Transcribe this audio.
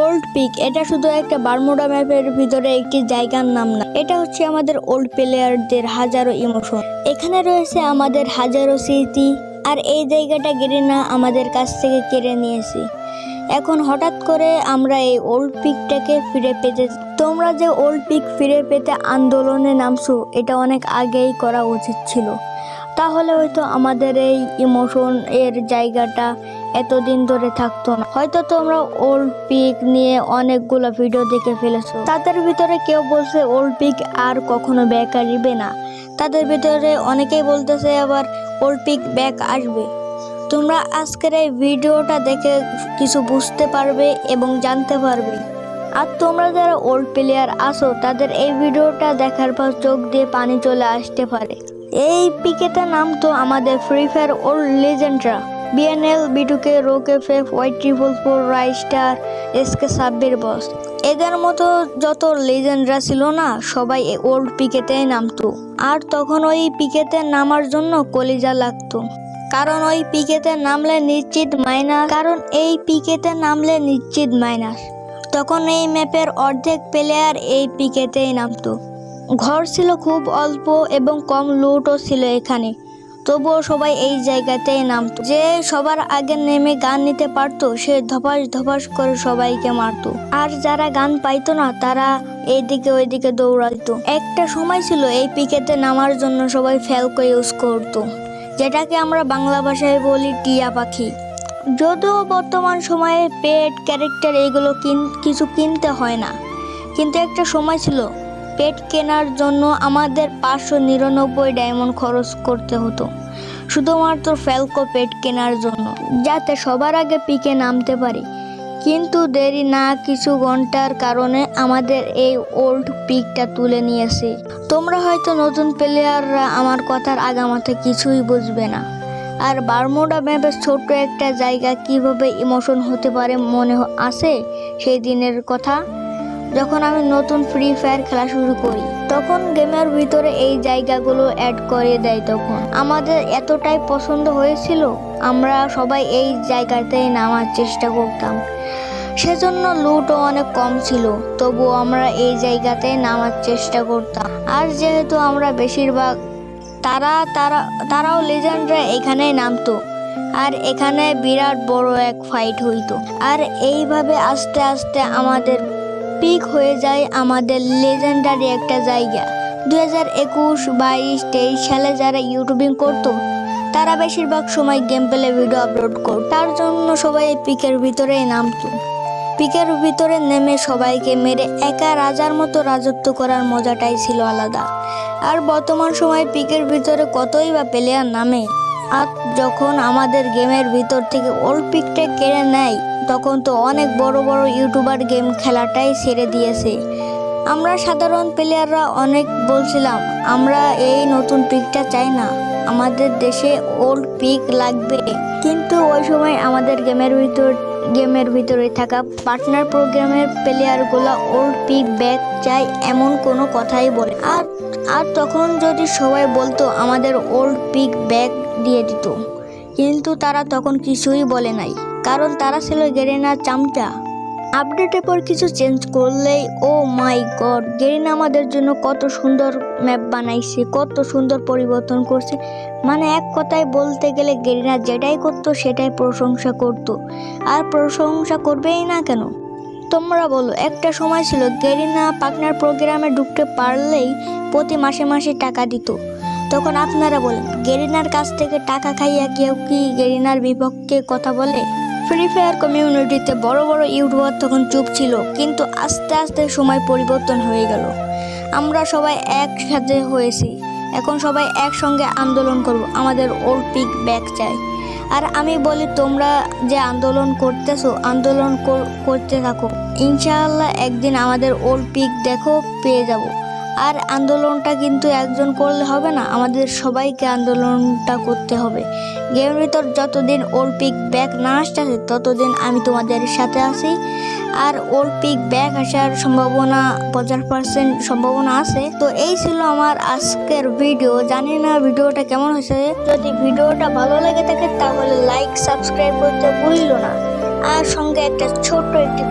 Old peak এটা শুধু একটা বারমুডা ম্যাপের ভিতরে একটি জায়গার নাম না, এটা হচ্ছে আমাদের ওল্ড প্লেয়ারদের হাজারো ইমোশন। এখানে রয়েছে আমাদের হাজারো স্মৃতি, আর এই জায়গাটা গেরিনা আমাদের কাছ থেকে কেড়ে নিয়েছে। এখন হঠাৎ করে আমরা এই ওল্ড পিকটাকে ফিরে পেতে, তোমরা যে ওল্ড পিক ফিরে পেতে আন্দোলনে নামছো, এটা অনেক আগেই করা উচিত ছিল। তাহলে হয়তো আমাদের এই ইমোশন এর জায়গাটা এতদিন ধরে থাকতো না। হয়তো তোমরা ওল্ড পিক নিয়ে অনেকগুলো ভিডিও দেখে ফেলেছো, তাদের ভিতরে কেউ বলছে ওল্ড পিক আর কখনো ব্যাক আসবে না, তাদের ভিতরে অনেকেই বলতেছে আবার ওল্ড পিক ব্যাক আসবে। তোমরা আজকের এই ভিডিওটা দেখে কিছু বুঝতে পারবে এবং জানতে পারবে। আর তোমরা যারা ওল্ড প্লেয়ার আসো, তাদের এই ভিডিওটা দেখার পর চোখ দিয়ে পানি চলে আসতে পারে। এই পিকেতে নাম তো আমাদের free fire old লেজেন্ডরা, BNL, বিটুকে, রোকে, ফেফ, Y444, রাইস্টার, SK Sabbir বস, এদের মতো যত লেজেন্ডরা ছিল না, সবাই ওল্ড পিকেতেই নামতো। আর তখন ওই পিকেতে নামার জন্য কলিজা লাগতো, কারণ ওই পিকেতে নামলে নিশ্চিত মাইনাস। তখন এই ম্যাপের অর্ধেক প্লেয়ার এই পিকেতেই নামতো। ঘর ছিল খুব অল্প এবং কম লুটও ছিল এখানে, তবুও সবাই এই জায়গাতেই নামতো। যে সবার আগে নেমে গান নিতে পারতো, সে ধপাস ধপাস করে সবাইকে মারতো। আর যারা গান পাইতো না, তারা এইদিকে ওইদিকে দৌড়াইতো। একটা সময় ছিল এই পিকেতে নামার জন্য সবাই ফ্যালকো ইউজ করতো, যেটাকে আমরা বাংলা ভাষায় বলি টিয়া পাখি। যদিও বর্তমান সময়ে পেট, ক্যারেক্টার এগুলো কিছু কিনতে হয় না, কিন্তু একটা সময় ছিল পেট কেনার জন্য আমাদের 599 ডায়মন্ড খরচ করতে হতো শুধুমাত্র ফ্যালকো পেট কেনার জন্য, যাতে সবার আগে পিকে নামতে পারি। কিন্তু দেরি না, কিছু ঘন্টার কারণে আমাদের এই ওল্ড পিকটা তুলে নিয়েছে। তোমরা হয়তো নতুন প্লেয়াররা আমার কথার আগামাথা কিছুই বুঝবে না। আর বারমুডা ম্যাপের ছোট্ট একটা জায়গা কিভাবে ইমোশন হতে পারে মনে আছে সেই দিনের কথা, যখন আমি নতুন ফ্রি ফায়ার খেলা শুরু করি। তখন গেমের ভিতরে এই জায়গাগুলো অ্যাড করে দেয়। তখন আমাদের এতটাই পছন্দ হয়েছিল, আমরা সবাই এই জায়গাতেই নামার চেষ্টা করতাম। সেজন্য লুটও অনেক কম ছিল, তবুও আমরা এই জায়গাতেই নামার চেষ্টা করতাম। আর যেহেতু আমরা বেশিরভাগ তারাও লেজেন্ডরা এখানেই নামতো, আর এখানে বিরাট বড় এক ফাইট হইতো। আর এইভাবে আস্তে আস্তে আমাদের পিক হয়ে যায় আমাদের লেজেন্ডারি একটা জায়গা। 2021, 22, 23 সালে যারা ইউটিউবিং করতো, তারা বেশিরভাগ সময় গেম প্লে ভিডিও আপলোড করত। তার জন্য সবাই পিকের ভিতরেই নামতো। পিকের ভিতরে নেমে সবাইকে মেরে একা রাজার মতো রাজত্ব করার মজাটাই ছিল আলাদা। আর বর্তমান সময়ে পিকের ভিতরে কতই বা প্লেয়ার নামে, আর যখন আমাদের গেমের ভিতর থেকে ওল্ড পিকটা কেড়ে নেয়, তখন তো অনেক বড় বড় ইউটিউবার গেম খেলাটাই ছেড়ে দিয়েছে। আমরা সাধারণ প্লেয়াররা অনেক বলছিলাম আমরা এই নতুন পিকটা চাই না, আমাদের দেশে ওল্ড পিক লাগবে। কিন্তু ওই সময় আমাদের গেমের ভিতরে থাকা পার্টনার প্রোগ্রামের প্লেয়ারগুলো ওল্ড পিক ব্যাক চাই এমন কোনো কথাই বলে। আর তখন যদি সবাই বলতো আমাদের ওল্ড পিক ব্যাক দিয়ে দিত, কিন্তু তারা তখন কিছুই বলে নাই, কারণ তারা ছিল গেরিনা চামচা। আপডেটের পর কিছু চেঞ্জ করলেই ও মাই গড, গেরিনা আমাদের জন্য কত সুন্দর ম্যাপ বানাইছে, কত সুন্দর পরিবর্তন করছে। মানে এক কথায় বলতে গেলে গেরিনা যেটাই করতো সেটাই প্রশংসা করতো, আর প্রশংসা করবেই না কেন? তোমরা বলো, একটা সময় ছিল গেরিনা পার্টনার প্রোগ্রামে ঢুকতে পারলেই প্রতি মাসে মাসে টাকা দিত। তখন আপনারা বলেন, গেরিনার কাছ থেকে টাকা খাইয়া কেউ কি গেরিনার বিপক্ষে কথা বলে? ফ্রি ফায়ার কমিউনিটিতে বড় বড় ইউটিউবার তখন চুপ ছিল, কিন্তু আস্তে আস্তে সময় পরিবর্তন হয়ে গেল। আমরা সবাই একসাথে হয়েছি, এখন সবাই একসঙ্গে আন্দোলন করব, আমাদের ওল্ড পিক ব্যাক চাই। আর আমি বলি, তোমরা যে আন্দোলন করতেছো, আন্দোলন করতে থাকো, ইনশাআল্লাহ একদিন আমাদের ওল্ড পিক দেখো পেয়ে যাব। আর আন্দোলনটা কিন্তু একজন করলে হবে না, আমাদের সবাইকে আন্দোলনটা করতে হবে। গেমের ভিতর যতদিন ওল্ড পিক ব্যাক না আসতেছে, ততদিন আমি তোমাদের সাথে আছি। আর ওল্ড পিক ব্যাক আসার সম্ভাবনা 50% সম্ভাবনা আছে। তো এই ছিল আমার আজকের ভিডিও। জানি না ভিডিওটা কেমন হয়েছে। যদি ভিডিওটা ভালো লেগে থাকে তাহলে লাইক, সাবস্ক্রাইব করতে ভুলিও না, আর সঙ্গে একটা ছোট্ট একটি